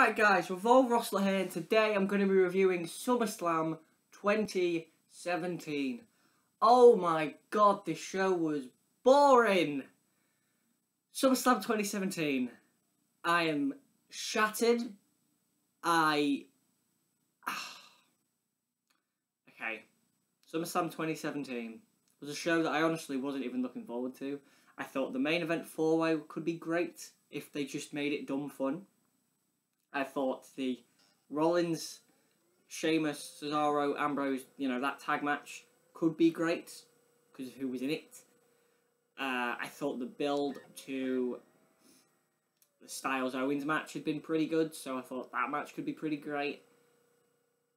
Alright guys, Revolve Rossler here, and today I'm going to be reviewing Summerslam 2017. Oh my god, this show was boring! Summerslam 2017. I am shattered. Okay. Summerslam 2017 was a show that I honestly wasn't even looking forward to. I thought the main event four-way could be great if they just made it dumb fun. I thought the Rollins, Sheamus, Cesaro, Ambrose, that tag match could be great because of who was in it. I thought the build to the Styles-Owens match had been pretty good, so I thought that match could be pretty great.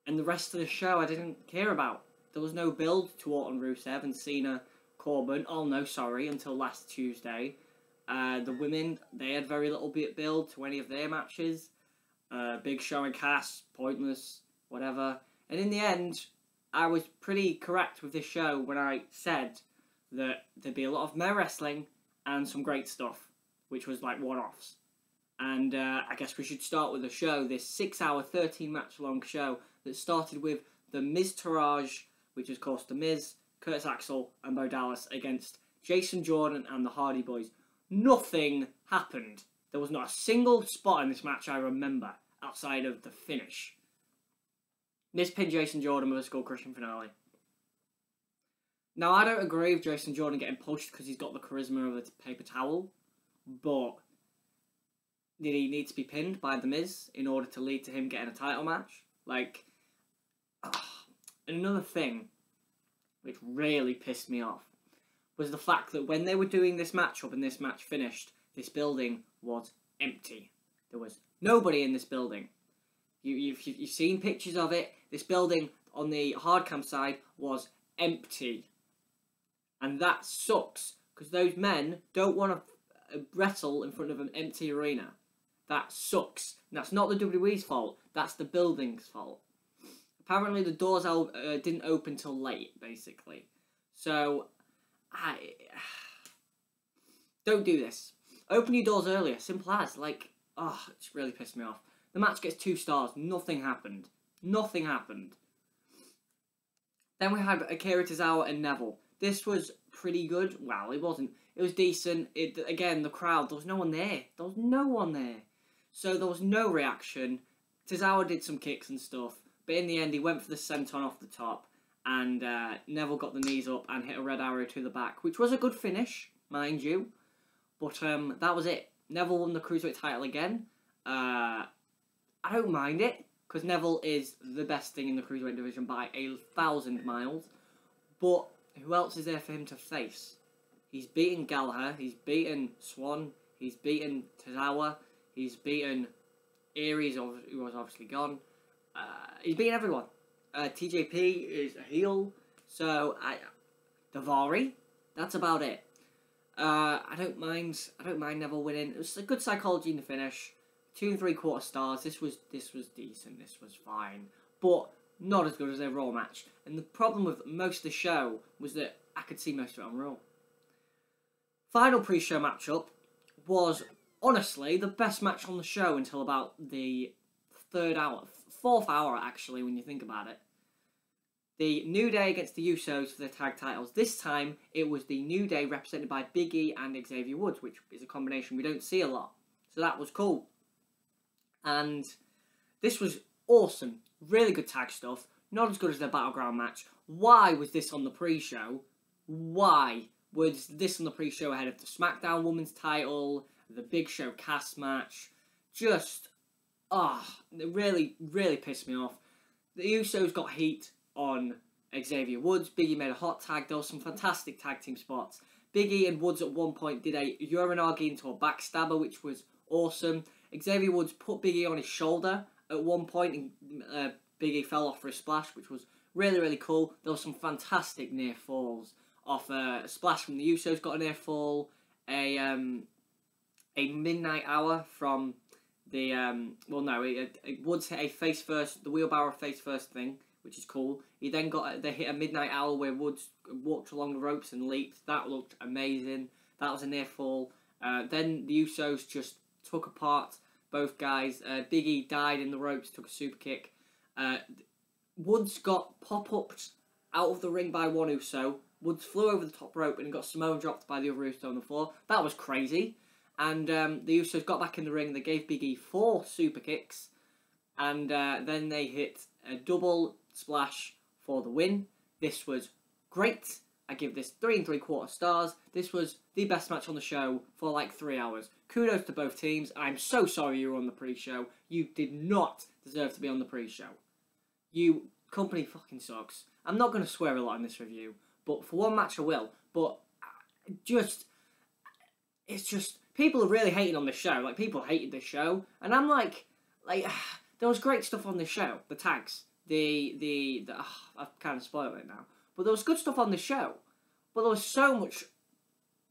And the rest of the show I didn't care about. There was no build to Orton, Rusev, and Cena, Corbin. Oh no, sorry, until last Tuesday. The women, they had very little build to any of their matches. Big Show and Cass, pointless, whatever. And in the end, I was pretty correct with this show when I said that there'd be a lot of meh wrestling and some great stuff, which was like one-offs. And I guess we should start with the show, this 6-hour, 13-match-long show that started with the Miz Taraj, which is, of course, the Miz, Curtis Axel, and Bo Dallas against Jason Jordan and the Hardy Boys. Nothing happened. There was not a single spot in this match I remember outside of the finish. Miz pinned Jason Jordan with a skull-crushing finale. Now, I don't agree with Jason Jordan getting pushed because he's got the charisma of a paper towel, but did he need to be pinned by The Miz in order to lead to him getting a title match? And another thing which really pissed me off was the fact that when they were doing this matchup and this match finished, this building was empty. There was nobody in this building. You've seen pictures of it. This building on the hardcam side was empty. And that sucks, because those men don't want to wrestle in front of an empty arena. That sucks. And that's not the WWE's fault. That's the building's fault. Apparently the doors didn't open till late, basically. So, don't do this. Open your doors earlier. Simple as. It's really pissed me off. The match gets 2 stars. Nothing happened. Nothing happened. Then we had Akira Tozawa and Neville. This was pretty good. Well, it wasn't. It was decent. Again, the crowd, there was no one there. There was no one there. So there was no reaction. Tozawa did some kicks and stuff. But in the end, he went for the senton off the top. And Neville got the knees up and hit a red arrow to the back. Which was a good finish, mind you. But that was it. Neville won the Cruiserweight title again. I don't mind it, because Neville is the best thing in the Cruiserweight division by 1,000 miles. But who else is there for him to face? He's beaten Gallagher, he's beaten Swan, he's beaten Tozawa, he's beaten Aries, who was obviously gone. He's beaten everyone. TJP is a heel, so Daivari, that's about it. I don't mind Neville winning. It was a good psychology in the finish. 2 3/4 stars. This was decent. This was fine, but not as good as their Raw match. And the problem with most of the show was that I could see most of it on Raw. Final pre-show matchup was honestly the best match on the show until about the 4th hour actually, when you think about it. The New Day against the Usos for the tag titles. This time, it was the New Day represented by Big E and Xavier Woods, which is a combination we don't see a lot. So that was cool. And this was awesome. Really good tag stuff. Not as good as their Battleground match. Why was this on the pre-show? Why was this on the pre-show ahead of the Smackdown Women's title, the Big Show Cass match? Just, it really, really pissed me off. The Usos got heat on Xavier Woods. Big E made a hot tag. There were some fantastic tag team spots. Big E and Woods at one point did a Uranagi into a backstabber, which was awesome. Xavier Woods put Big E on his shoulder at one point, and Big E fell off for a splash, which was really, really cool. There were some fantastic near falls off a splash from the Usos, got a near fall, a midnight hour from the Woods hit a face first, the wheelbarrow face first thing, which is cool. He then they hit a midnight hour where Woods walked along the ropes and leaped. That looked amazing. That was a near fall. Then the Usos just took apart both guys. Big E died in the ropes, took a super kick. Woods got pop-upped out of the ring by one Uso. Woods flew over the top rope and got Samoan dropped by the other Uso on the floor. That was crazy. And the Usos got back in the ring. They gave Big E 4 super kicks. And then they hit a double splash for the win. This was great. I give this 3 3/4 stars. This was the best match on the show for like 3 hours. Kudos to both teams. I'm so sorry you were on the pre-show. You did not deserve to be on the pre-show. Company fucking sucks. I'm not going to swear a lot in this review, but for one match I will. But it's just, people are really hating on this show. Like, people hated this show. And I'm like, there was great stuff on this show. The tags. I've kind of spoiled it now. But there was good stuff on the show. But there was so much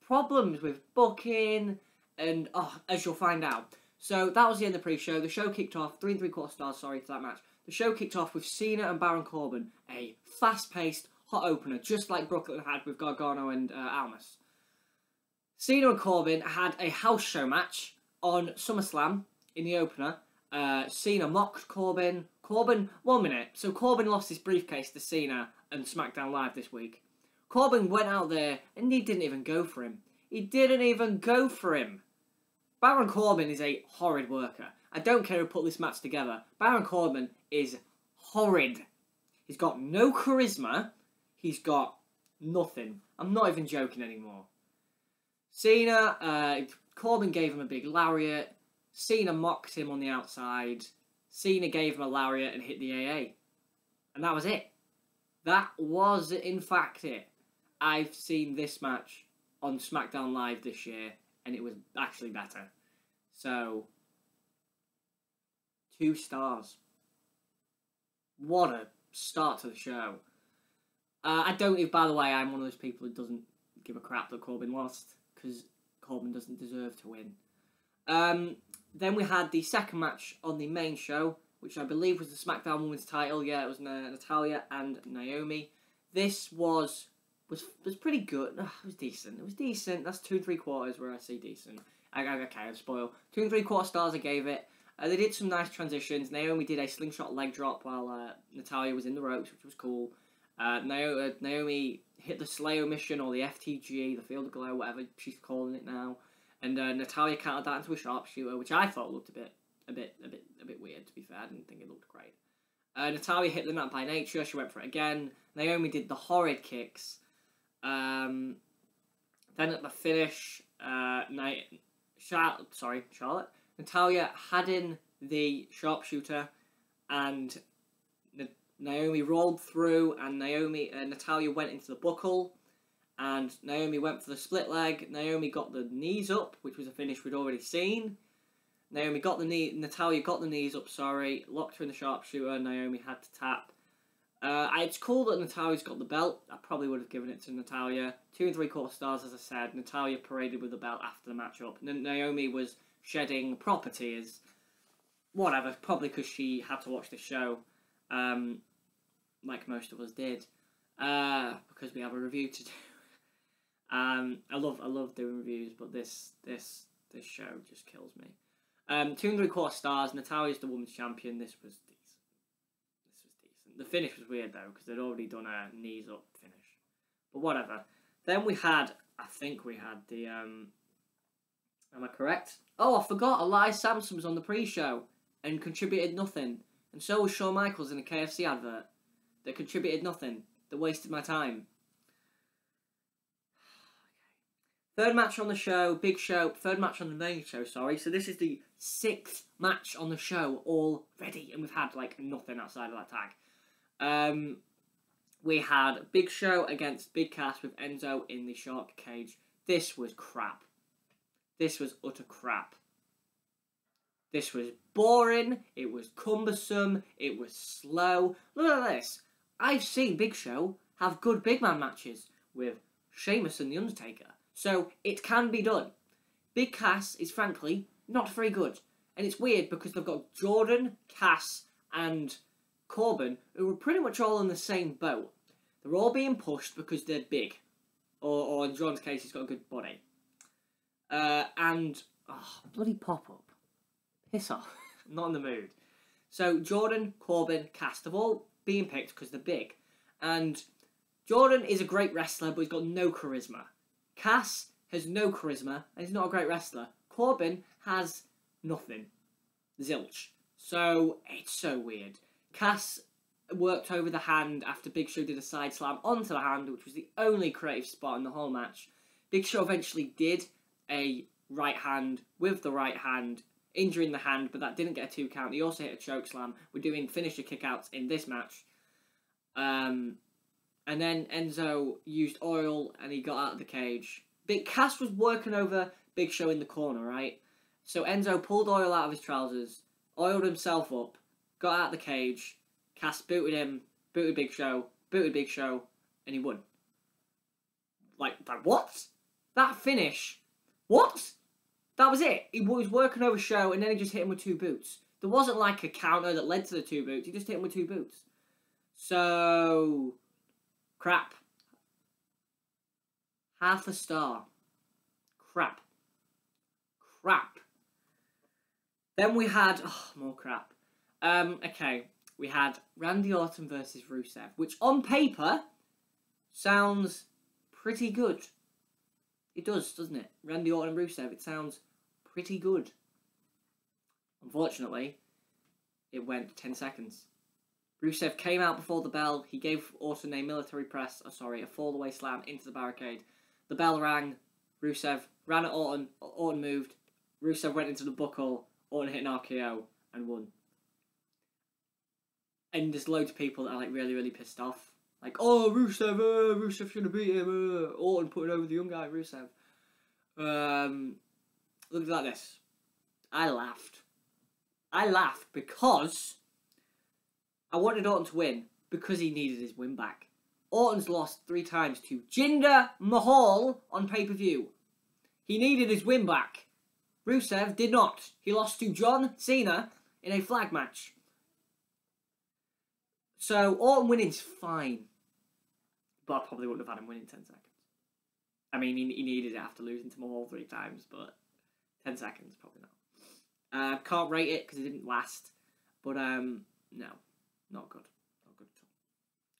problems with booking and, as you'll find out. So that was the end of the pre-show. The show kicked off, 3 3/4 stars, sorry, for that match. The show kicked off with Cena and Baron Corbin, a fast-paced, hot opener, just like Brooklyn had with Gargano and Almas. Cena and Corbin had a house show match on SummerSlam in the opener. Cena mocked Corbin. 1 minute. So Corbin lost his briefcase to Cena and Smackdown Live this week. Corbin went out there and he didn't even go for him. Baron Corbin is a horrid worker. I don't care who put this match together. Baron Corbin is horrid. He's got no charisma. He's got nothing. I'm not even joking anymore. Corbin gave him a big lariat. Cena mocked him on the outside. Cena gave him a lariat and hit the AA. And that was it. That was, in fact, it. I've seen this match on Smackdown Live this year, and it was actually better. So, 2 stars. What a start to the show. By the way, I'm one of those people who doesn't give a crap that Corbin lost, because Corbin doesn't deserve to win. Then we had the second match on the main show, which I believe was the SmackDown Women's title. Yeah, it was Natalya and Naomi. This was pretty good. It was decent. That's 2 3/4 where I say decent. Okay, I'll spoil. 2 3/4 stars I gave it. They did some nice transitions. Naomi did a slingshot leg drop while Natalya was in the ropes, which was cool. Naomi hit the Slayer mission, or the FTG, the Field of Glow, whatever she's calling it now. And Natalya countered that into a sharpshooter, which I thought looked a bit weird. To be fair, I didn't think it looked great. Natalya hit the Nut by Nature. She went for it again. Naomi did the horrid kicks. Then at the finish, Charlotte. Natalya had in the sharpshooter, and Naomi rolled through, and Natalya went into the buckle, and Naomi went for the split leg. Naomi got the knees up, which was a finish we'd already seen. Natalya got the knees up, locked her in the sharpshooter. Naomi had to tap. It's cool that Natalya's got the belt. I probably would have given it to Natalya. 2 3/4 stars, as I said. Natalya paraded with the belt after the match-up. Naomi was shedding proper tears. Whatever, probably because she had to watch the show, like most of us did, because we have a review to do. I love doing reviews, but this show just kills me. 2 3/4 stars. Natalya's the women's champion. This was decent. The finish was weird though, because they'd already done a knees up finish. But whatever. Then I think we had the am I correct? Oh, I forgot. Elias Sampson was on the pre-show and contributed nothing. And so was Shawn Michaels in a KFC advert. They contributed nothing. They wasted my time. Third match on the show, big show. Third match on the main show, sorry. So this is the 6th match on the show already. And we've had, like, nothing outside of that tag. We had Big Show against Big Cass with Enzo in the shark cage. This was crap. This was utter crap. This was boring. It was cumbersome. It was slow. Look at this. I've seen Big Show have good big man matches with Sheamus and The Undertaker. So it can be done. Big Cass is frankly not very good. And it's weird because they've got Jordan, Cass and Corbin, who are pretty much all in the same boat. They're all being pushed because they're big. Or in Jordan's case, he's got a good body. Bloody pop-up. Piss off. I'm not in the mood. So Jordan, Corbin, Cass, they've all been picked because they're big. And Jordan is a great wrestler, but he's got no charisma. Cass has no charisma, and he's not a great wrestler. Corbin has nothing. Zilch. So, it's so weird. Cass worked over the hand after Big Show did a side slam onto the hand, which was the only creative spot in the whole match. Big Show eventually did a right hand with the right hand, injuring the hand, but that didn't get a 2 count. He also hit a choke slam. We're doing finisher kickouts in this match. And then Enzo used oil and he got out of the cage. Cass was working over Big Show in the corner, right? So Enzo pulled oil out of his trousers, oiled himself up, got out of the cage. Cass booted him, booted Big Show, and he won. Like what? That finish? What? That was it. He was working over Show, and then he just hit him with 2 boots. There wasn't like a counter that led to the 2 boots. He just hit him with 2 boots. So, crap. Half a star. Crap. Then we had... Oh, more crap. Okay. We had Randy Orton versus Rusev, which on paper sounds pretty good. It does, doesn't it? Randy Orton and Rusev, it sounds pretty good. Unfortunately, it went 10 seconds. Rusev came out before the bell. He gave Orton a military press, a fall-away slam into the barricade. The bell rang. Rusev ran at Orton. Orton moved. Rusev went into the buckle. Orton hit an RKO and won. And there's loads of people that are like really, really pissed off. Like, oh, Rusev should have beat him. Orton putting over the young guy, Rusev. Look at this. I laughed. I laughed because I wanted Orton to win because he needed his win back. Orton's lost 3 times to Jinder Mahal on pay-per-view. He needed his win back. Rusev did not. He lost to John Cena in a flag match. So, Orton winning's fine. But I probably wouldn't have had him win in 10 seconds. I mean, he needed it after losing to Mahal 3 times, but 10 seconds, probably not. Can't rate it because it didn't last. But, no. Not good. Not good at all.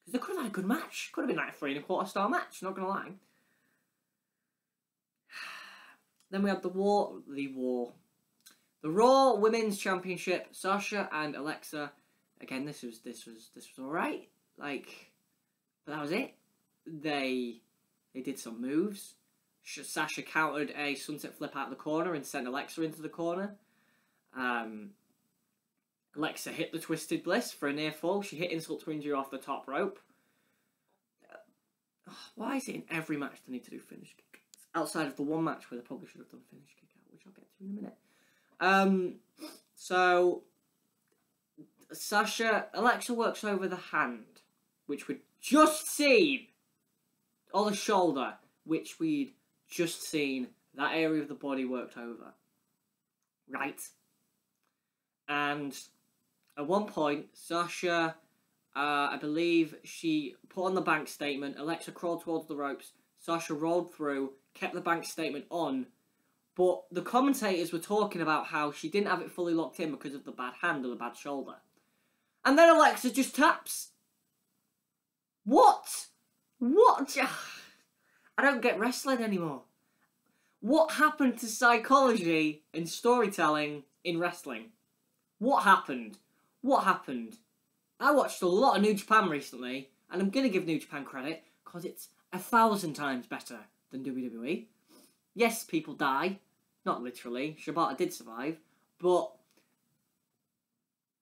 Because they could have had a good match. Could have been like a 3 1/4 star match, not going to lie. Then we had the Raw Women's Championship. Sasha and Alexa. Again, this was alright. Like, but that was it. They did some moves. Sasha countered a sunset flip out of the corner and sent Alexa into the corner. Alexa hit the Twisted Bliss for a near fall. She hit insult to injury off the top rope. Why is it in every match they need to do finish kick? Outside of the one match where they probably should have done finish kick out, which I'll get to in a minute. So Alexa works over the hand, which we'd just seen, or the shoulder, which we'd just seen. That area of the body worked over. Right. And at one point, Sasha, I believe she put on the bank statement. Alexa crawled towards the ropes. Sasha rolled through, kept the bank statement on. But the commentators were talking about how she didn't have it fully locked in because of the bad hand or the bad shoulder. And then Alexa just taps. What? What? I don't get wrestling anymore. What happened to psychology and storytelling in wrestling? What happened? What happened? I watched a lot of New Japan recently, and I'm going to give New Japan credit, because it's 1,000 times better than WWE. Yes, people die. Not literally. Shibata did survive. But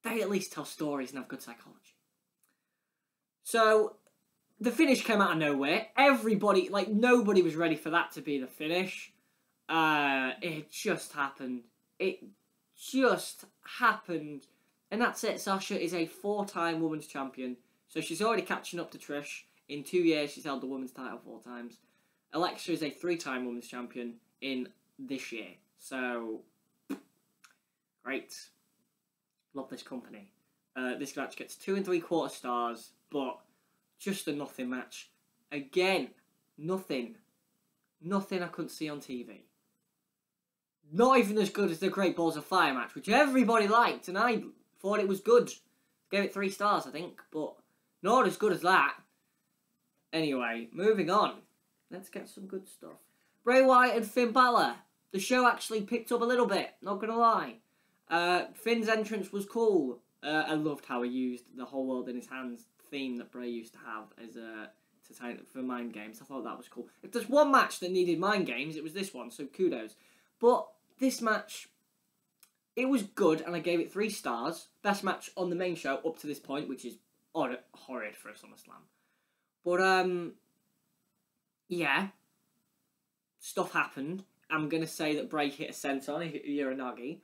they at least tell stories and have good psychology. So, the finish came out of nowhere. Everybody, like, nobody was ready for that to be the finish. It just happened. It just happened. And that's it. Sasha is a 4-time women's champion. So she's already catching up to Trish. In 2 years, she's held the women's title 4 times. Alexa is a 3-time women's champion in this year. So, great. Love this company. This match gets 2 3/4 stars, but just a nothing match. Again, nothing. Nothing I couldn't see on TV. Not even as good as the Great Balls of Fire match, which everybody liked, and I thought it was good. Gave it 3 stars, I think, but not as good as that. Anyway, moving on. Let's get some good stuff. Bray Wyatt and Finn Balor. The show actually picked up a little bit, not gonna lie. Finn's entrance was cool. I loved how he used the whole world in his hands theme that Bray used to have as for mind games. I thought that was cool. If there's one match that needed mind games, it was this one, so kudos. But this match, it was good, and I gave it 3 stars. Best match on the main show up to this point, which is horrid for a SummerSlam. But, yeah. Stuff happened. I'm going to say that Bray hit a senton, he hit Uranagi,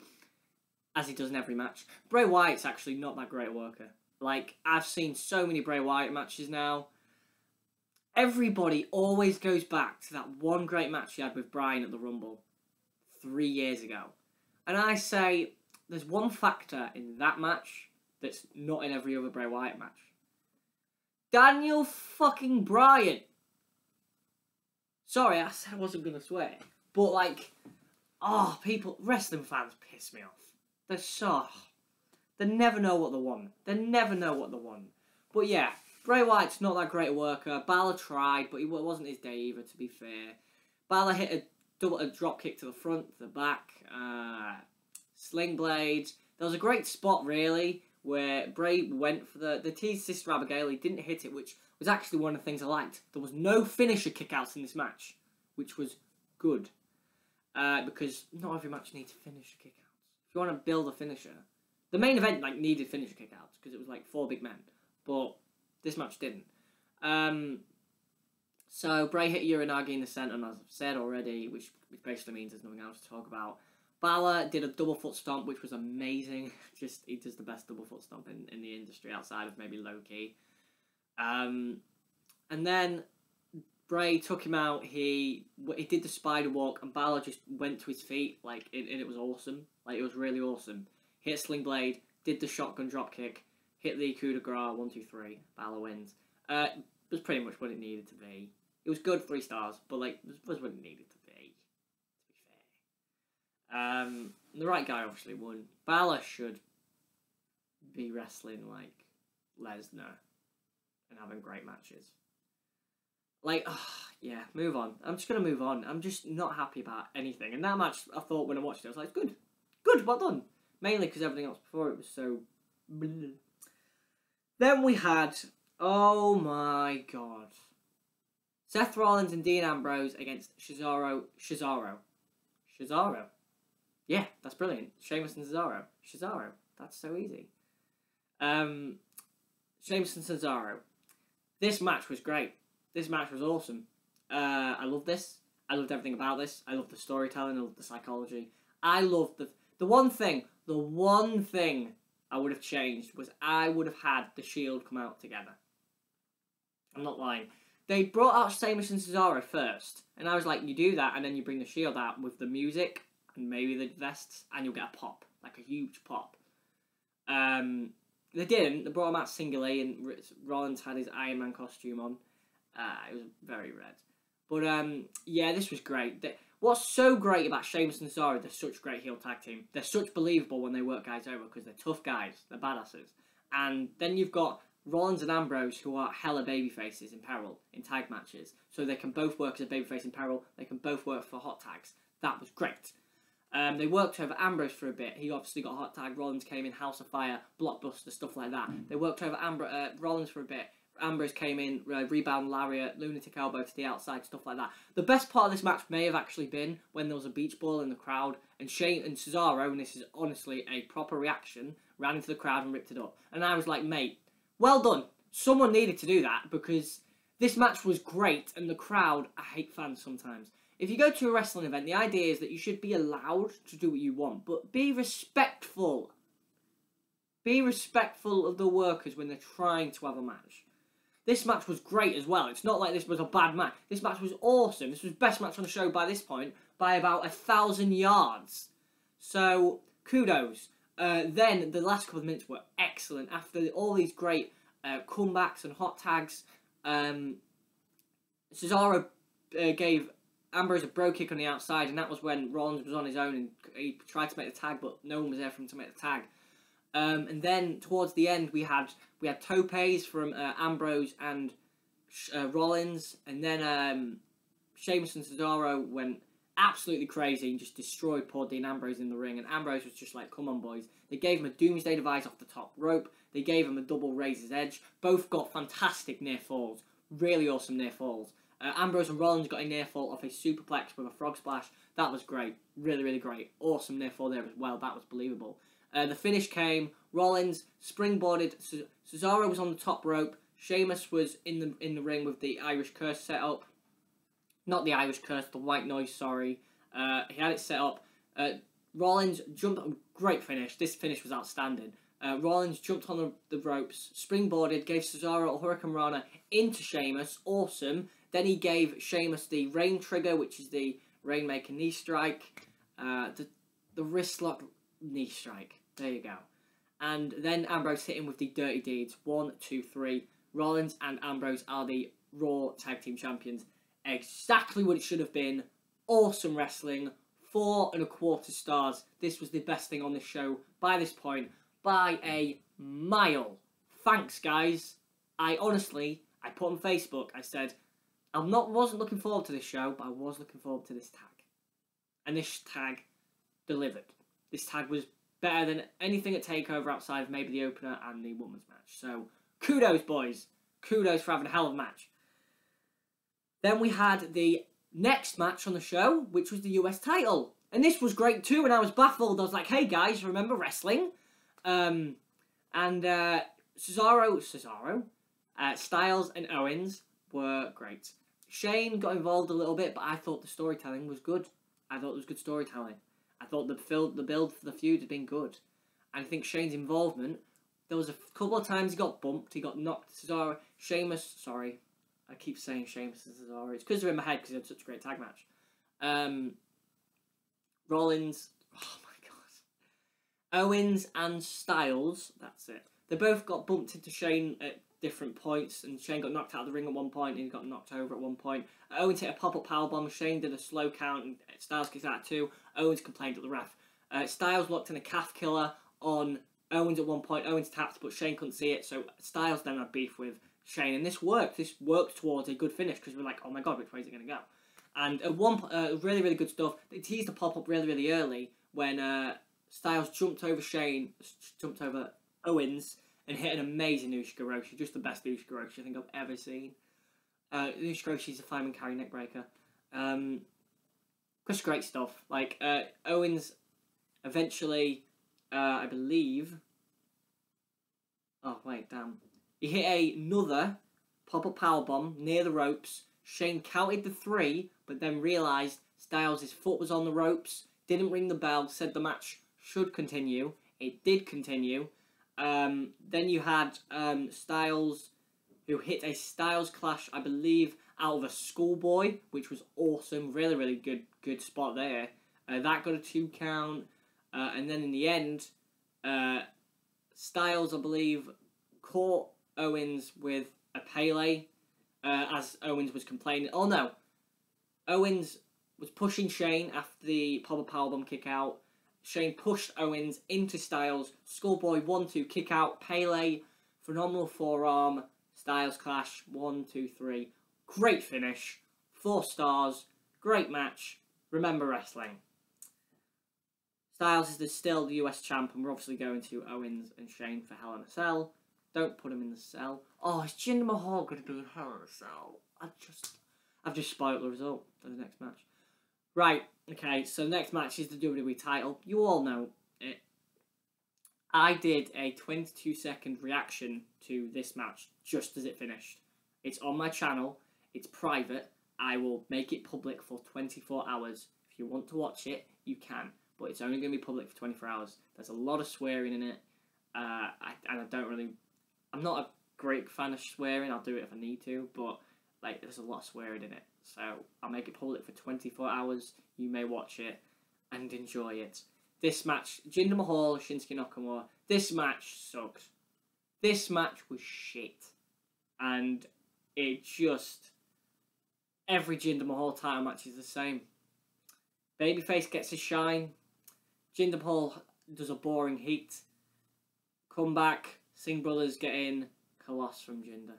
as he does in every match. Bray Wyatt's actually not that great a worker. Like, I've seen so many Bray Wyatt matches now. Everybody always goes back to that one great match he had with Bryan at the Rumble 3 years ago. And I say, there's one factor in that match that's not in every other Bray Wyatt match. Daniel fucking Bryan. Sorry, I said I wasn't going to swear. But, like, wrestling fans piss me off. They never know what they want. They never know what they want. But yeah, Bray Wyatt's not that great a worker. Balor tried, but it wasn't his day either, to be fair. Balor hit a drop kick to the front, to the back, sling blades. There was a great spot, really, where Bray went for the tease Sister Abigail. He didn't hit it, which was actually one of the things I liked. There was no finisher kickouts in this match, which was good. Because not every match needs finisher kickouts. If you want to build a finisher, the main event needed finisher kickouts because it was 4 big men, but this match didn't. So Bray hit Uranagi in the center, as I've said already, which basically means there's nothing else to talk about. Balor did a double foot stomp, which was amazing. He does the best double foot stomp in the industry outside of maybe Loki. And then Bray took him out. He did the spider walk, and Balor just went to his feet, and it was awesome. It was really awesome. Hit a sling blade, did the shotgun drop kick, hit the coup de grace, 1, 2, 3. Balor wins. It was pretty much what it needed to be. It was good, 3 stars, but it was what it needed to be fair. The right guy obviously won. Balor should be wrestling like Lesnar and having great matches. Yeah, move on. I'm just going to move on. I'm just not happy about anything. And that match, I thought when I watched it, I was like, good. Good, well done. Mainly because everything else before it was so... Bleh. Then we had... Oh my god. Seth Rollins and Dean Ambrose against Cesaro. Yeah, that's brilliant. Sheamus and Cesaro. That's so easy. Sheamus and Cesaro. This match was great. This match was awesome. I love this. I loved everything about this. I loved the storytelling. I loved the psychology. I loved the one thing I would have changed was I would have had the Shield come out together. I'm not lying. They brought out Sheamus and Cesaro first, and I was like, you do that, and then you bring the Shield out with the music and maybe the vests, and you'll get a pop, like a huge pop. They didn't. They brought him out singly, and Rollins had his Iron Man costume on. It was very red. But, yeah, this was great. What's so great about Sheamus and Cesaro, they're such a great heel tag team. They're such believable when they work guys over because they're tough guys. They're badasses. And then you've got Rollins and Ambrose, who are hella babyfaces in peril in tag matches. So they can both work as a babyface in peril. They can both work for hot tags. That was great. They worked over Ambrose for a bit. He obviously got a hot tag. Rollins came in, House of Fire, Blockbuster, stuff like that. They worked over Rollins for a bit. Ambrose came in, rebound lariat, lunatic elbow to the outside, stuff like that. The best part of this match may have actually been when there was a beach ball in the crowd, and Shane and Cesaro, and this is honestly a proper reaction, ran into the crowd and ripped it up. And I was like, mate, well done. Someone needed to do that, because this match was great, and the crowd, I hate fans sometimes. If you go to a wrestling event, the idea is that you should be allowed to do what you want, but be respectful. Be respectful of the workers when they're trying to have a match. This match was great as well. It's not like this was a bad match. This match was awesome. This was the best match on the show by this point by about 1,000 yards. So, kudos. Then, the last couple of minutes were excellent. After all these great comebacks and hot tags, Cesaro gave Ambrose a bro kick on the outside, and that was when Rollins was on his own and he tried to make the tag, but no one was there for him to make the tag. And then towards the end, we had topes from Ambrose and Rollins, and then Sheamus and Cesaro went absolutely crazy and just destroyed poor Dean Ambrose in the ring. And Ambrose was just like, "Come on, boys!" They gave him a Doomsday Device off the top rope. They gave him a double Razor's Edge. Both got fantastic near falls, really awesome near falls. Ambrose and Rollins got a near fall off a superplex with a frog splash. That was great, really, really great. Awesome near fall there as well. That was believable. The finish came. Rollins springboarded. Cesaro was on the top rope. Sheamus was in the ring with the Irish Curse set up. Not the Irish Curse, the White Noise, sorry. He had it set up. Rollins jumped. Great finish. This finish was outstanding. Rollins jumped on the ropes, springboarded, gave Cesaro a Hurricane Rana into Sheamus. Awesome. Then he gave Sheamus the Rain Trigger, which is the Rainmaker knee strike. The wrist lock knee strike. There you go. And then Ambrose hit him with the Dirty Deeds. 1, 2, 3. Rollins and Ambrose are the Raw Tag Team Champions. Exactly what it should have been. Awesome wrestling. 4.25 stars. This was the best thing on this show by this point. By a mile. Thanks, guys. I put on Facebook, I said, wasn't looking forward to this show, but I was looking forward to this tag. And this tag delivered. This tag was better than anything at TakeOver outside of maybe the opener and the women's match. So, kudos, boys. Kudos for having a hell of a match. Then we had the next match on the show, which was the US title. And this was great too, and I was baffled. I was like, hey guys, remember wrestling? Cesaro, Styles and Owens were great. Shane got involved a little bit, but I thought the storytelling was good. I thought it was good storytelling. I thought the build for the feud had been good. And I think Shane's involvement, there was a couple of times he got bumped, he got knocked. Sorry, I keep saying Sheamus and Cesaro. It's because they're in my head because they had such a great tag match. Rollins, oh my god. Owens and Styles, that's it. They both got bumped into Shane at different points, and Shane got knocked out of the ring at one point, and he got knocked over at one point. Owens hit a pop-up powerbomb, Shane did a slow count, and Styles kicked out at 2. Owens complained at the ref. Styles locked in a calf killer on Owens at one point. Owens tapped, but Shane couldn't see it, so Styles then had beef with Shane, and this worked. This worked towards a good finish, because we're like, oh my god, which way is it going to go? And at one really, really good stuff. They teased the pop-up really, really early when Styles jumped over Owens, and hit an amazing Ushigoroshi, just the best Ushigoroshi I think I've ever seen. Ushigoroshi's a fireman carry neck breaker. Just great stuff. Like, Owens eventually, I believe... Oh, wait, damn. He hit another pop-up powerbomb near the ropes. Shane counted the 3, but then realised Styles' foot was on the ropes, didn't ring the bell, said the match should continue. It did continue. Then you had Styles, who hit a Styles Clash, I believe, out of a schoolboy, which was awesome. Really, really good spot there. That got a 2 count. And then in the end, Styles, I believe, caught Owens with a Pele, as Owens was complaining. Oh no, Owens was pushing Shane after the pop-up powerbomb kick out. Shane pushed Owens into Styles. Schoolboy 1-2 kick out. Pele, phenomenal forearm. Styles Clash 1, 2, 3. Great finish. 4 stars. Great match. Remember wrestling. Styles is still the US champ, and we're obviously going to Owens and Shane for Hell in a Cell. Don't put him in the cell. Oh, is Jinder Mahal going to be in Hell in a Cell? I've just spoiled the result for the next match. Right, okay, so the next match is the WWE title. You all know it. I did a 22-second reaction to this match just as it finished. It's on my channel. It's private. I will make it public for 24 hours. If you want to watch it, you can. But it's only going to be public for 24 hours. There's a lot of swearing in it. I'm not a great fan of swearing. I'll do it if I need to. But, like, there's a lot of swearing in it. So, I'll make it public for 24 hours. You may watch it and enjoy it. This match, Jinder Mahal, Shinsuke Nakamura, this match sucked. This match was shit. And it just... every Jinder Mahal title match is the same. Babyface gets a shine. Jinder Mahal does a boring heat. Come back. Singh brothers get in. Coloss from Jinder.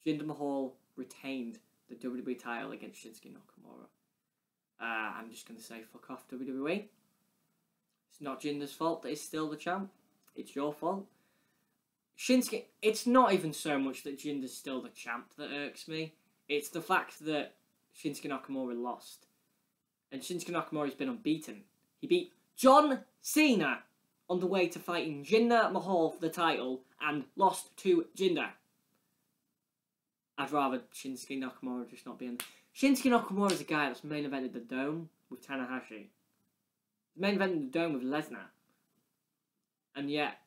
Jinder Mahal retained the WWE title against Shinsuke Nakamura. I'm just going to say fuck off WWE. It's not Jinder's fault that he's still the champ. It's your fault. Shinsuke, it's not even so much that Jinder's still the champ that irks me. It's the fact that Shinsuke Nakamura lost. And Shinsuke Nakamura's been unbeaten. He beat John Cena on the way to fighting Jinder Mahal for the title and lost to Jinder. I'd rather Shinsuke Nakamura just not be in. Shinsuke Nakamura is a guy that's main evented the Dome with Tanahashi. He's main evented the Dome with Lesnar. And yet,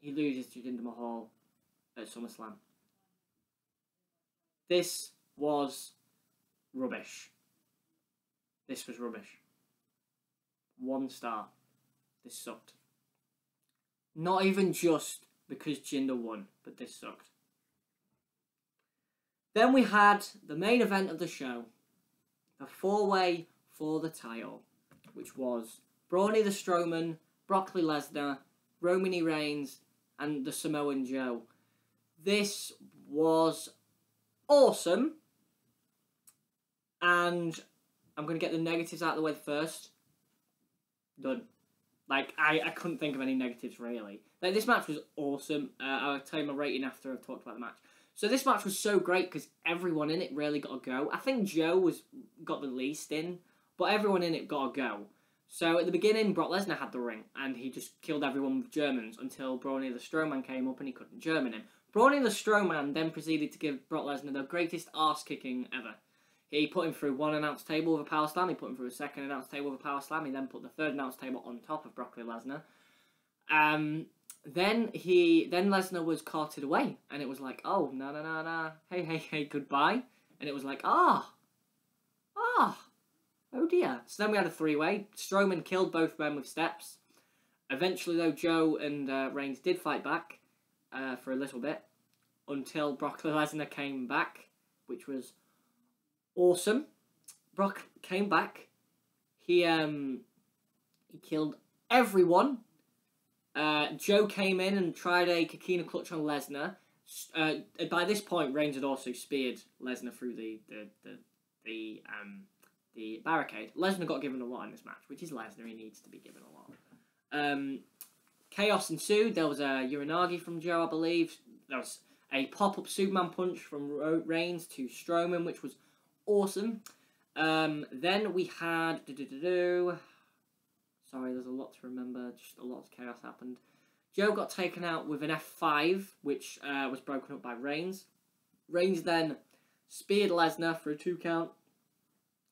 he loses to Jinder Mahal at SummerSlam. This was rubbish. This was rubbish. 1 star. This sucked. Not even just because Jinder won, but this sucked. Then we had the main event of the show, the 4-way for the title, which was Braun the Strowman, Brock Lesnar, Roman Reigns, and the Samoan Joe. This was awesome, and I'm going to get the negatives out of the way first. Done. Like, I couldn't think of any negatives, really. Like, this match was awesome. I'll tell you my rating after I've talked about the match. So this match was so great because everyone in it really got a go. I think Joe got the least in, but everyone in it got a go. So at the beginning, Brock Lesnar had the ring, and he just killed everyone with Germans until Braun the Strowman came up and he couldn't German him. Braun the Strowman then proceeded to give Brock Lesnar the greatest arse-kicking ever. He put him through 1 announce table with a power slam, he put him through a 2nd announce table with a power slam, he then put the 3rd announce table on top of Brock Lesnar. Then Lesnar was carted away, and it was like, oh, no, hey, goodbye. And it was like, oh dear. So then we had a 3-way. Strowman killed both men with steps. Eventually, though, Joe and Reigns did fight back for a little bit until Brock Lesnar came back, which was awesome. Brock came back. He killed everyone. Joe came in and tried a Coquina clutch on Lesnar. By this point, Reigns had also speared Lesnar through the barricade. Lesnar got given a lot in this match, which is Lesnar. He needs to be given a lot. Chaos ensued. There was a Uranagi from Joe, I believe. There was a pop-up Superman punch from Reigns to Strowman, which was awesome. Then we had... Sorry, there's a lot to remember. Just a lot of chaos happened. Joe got taken out with an F5, which was broken up by Reigns. Reigns then speared Lesnar for a 2 count,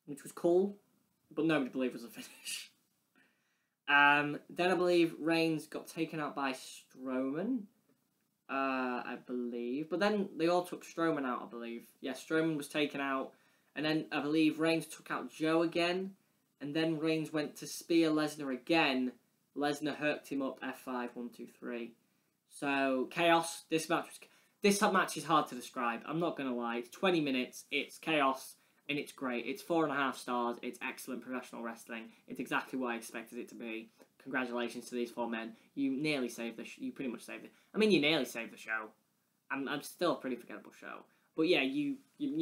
which was cool, but nobody believed it was a finish. Then I believe Reigns got taken out by Strowman, I believe. But then they all took Strowman out, I believe. Yeah, Strowman was taken out, and then I believe Reigns took out Joe again. And then Reigns went to spear Lesnar again. Lesnar herked him up, F5, 1, 2, 3. So, chaos. This match is hard to describe. I'm not going to lie. It's 20 minutes. It's chaos. And it's great. It's 4.5 stars. It's excellent professional wrestling. It's exactly what I expected it to be. Congratulations to these 4 men. You nearly saved the you pretty much saved it. I mean, you nearly saved the show. I'm still a pretty forgettable show. But yeah, your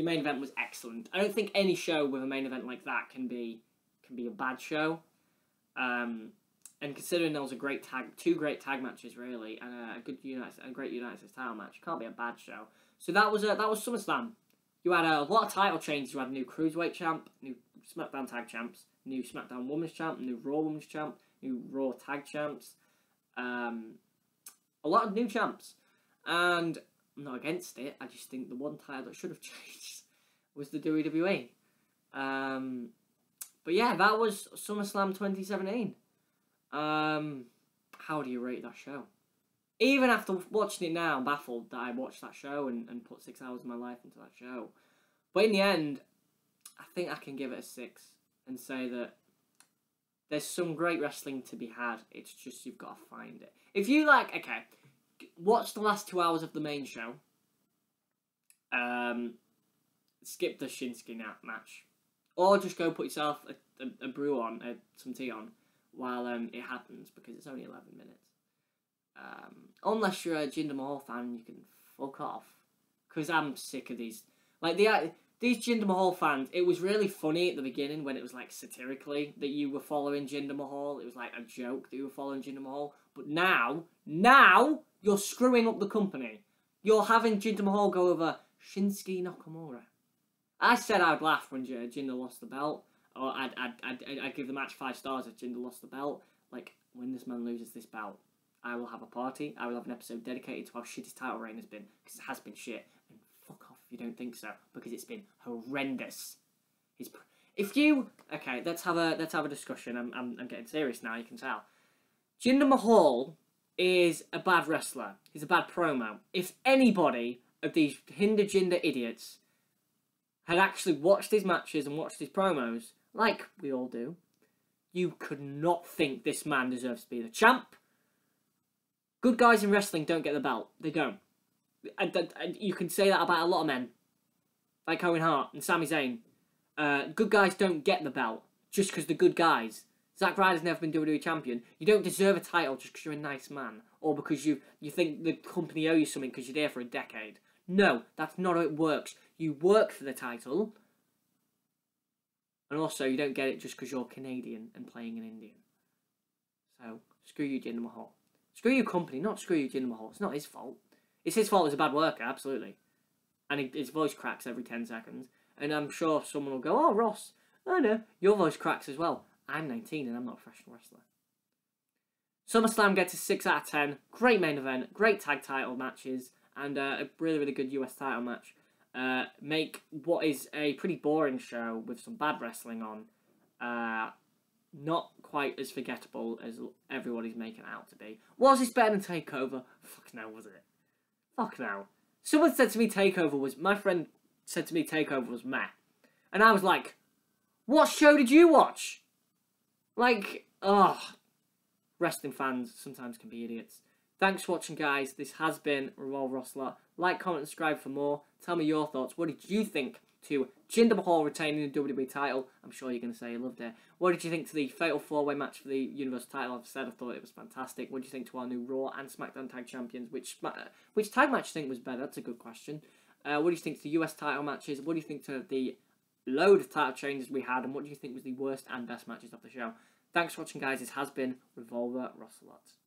main event was excellent. I don't think any show with a main event like that can be a bad show, and considering there was two great tag matches really, and a great United States title match, it can't be a bad show. So that was SummerSlam. You had a lot of title changes. You had a new Cruiserweight champ, new SmackDown tag champs, new SmackDown Women's champ, new Raw Women's champ, new Raw tag champs, a lot of new champs, and I'm not against it. I just think the one title that should have changed was the WWE. But yeah, that was SummerSlam 2017. How do you rate that show? Even after watching it now, I'm baffled that I watched that show and put 6 hours of my life into that show. But in the end, I think I can give it a 6 and say that there's some great wrestling to be had. It's just you've got to find it. If you watch the last 2 hours of the main show. skip the Shinsuke match. Or just go put yourself a brew on, some tea on, while it happens, because it's only 11 minutes. Unless you're a Jinder Mahal fan, you can fuck off. Because I'm sick of these. Like, these Jinder Mahal fans, it was really funny at the beginning when it was, like, satirically that you were following Jinder Mahal. It was, like, a joke that you were following Jinder Mahal. But now, you're screwing up the company. You're having Jinder Mahal go over Shinsuke Nakamura. I said I'd laugh when Jinder lost the belt. Or I'd give the match 5 stars if Jinder lost the belt. Like, when this man loses this belt, I will have a party. I will have an episode dedicated to how shit his title reign has been. Because it has been shit. And fuck off if you don't think so. Because it's been horrendous. Okay, let's have a discussion. I'm getting serious now, you can tell. Jinder Mahal is a bad wrestler. He's a bad promo. If anybody of these Jinder idiots had actually watched his matches and watched his promos, like we all do, you could not think this man deserves to be the champ. Good guys in wrestling don't get the belt. They don't. You can say that about a lot of men. Like Owen Hart and Sami Zayn. Good guys don't get the belt just because they're good guys. Zack Ryder's never been WWE champion. You don't deserve a title just because you're a nice man. Or because you think the company owe you something because you're there for a decade. No, that's not how it works. You work for the title. And also, you don't get it just because you're Canadian and playing an Indian. So, screw you, Jinder Mahal. Screw you, company, not screw you, Jinder Mahal. It's not his fault. It's his fault as a bad worker, absolutely. And his voice cracks every 10 seconds. And I'm sure someone will go, oh, Ross, oh no, your voice cracks as well. I'm 19 and I'm not a professional wrestler. SummerSlam gets a 6 out of 10. Great main event, great tag title matches, and a really, really good US title match. Make what is a pretty boring show with some bad wrestling on not quite as forgettable as everybody's making it out to be. Was this better than TakeOver? Fuck no, was it? Fuck no. Someone said to me my friend said to me TakeOver was meh. And I was like, what show did you watch? Like, wrestling fans sometimes can be idiots. Thanks for watching, guys. This has been Revolve Rostler. Like, comment, and subscribe for more. Tell me your thoughts. What did you think to Jinder Mahal retaining the WWE title? I'm sure you're going to say you loved it. What did you think to the Fatal 4-Way match for the Universal title? I've said I thought it was fantastic. What do you think to our new Raw and Smackdown Tag Champions? Which tag match do you think was better? That's a good question. What do you think to the US title matches? What do you think to the load of title changes we had? And what do you think was the worst and best matches of the show? Thanks for watching, guys. This has been Revolver Rosselot.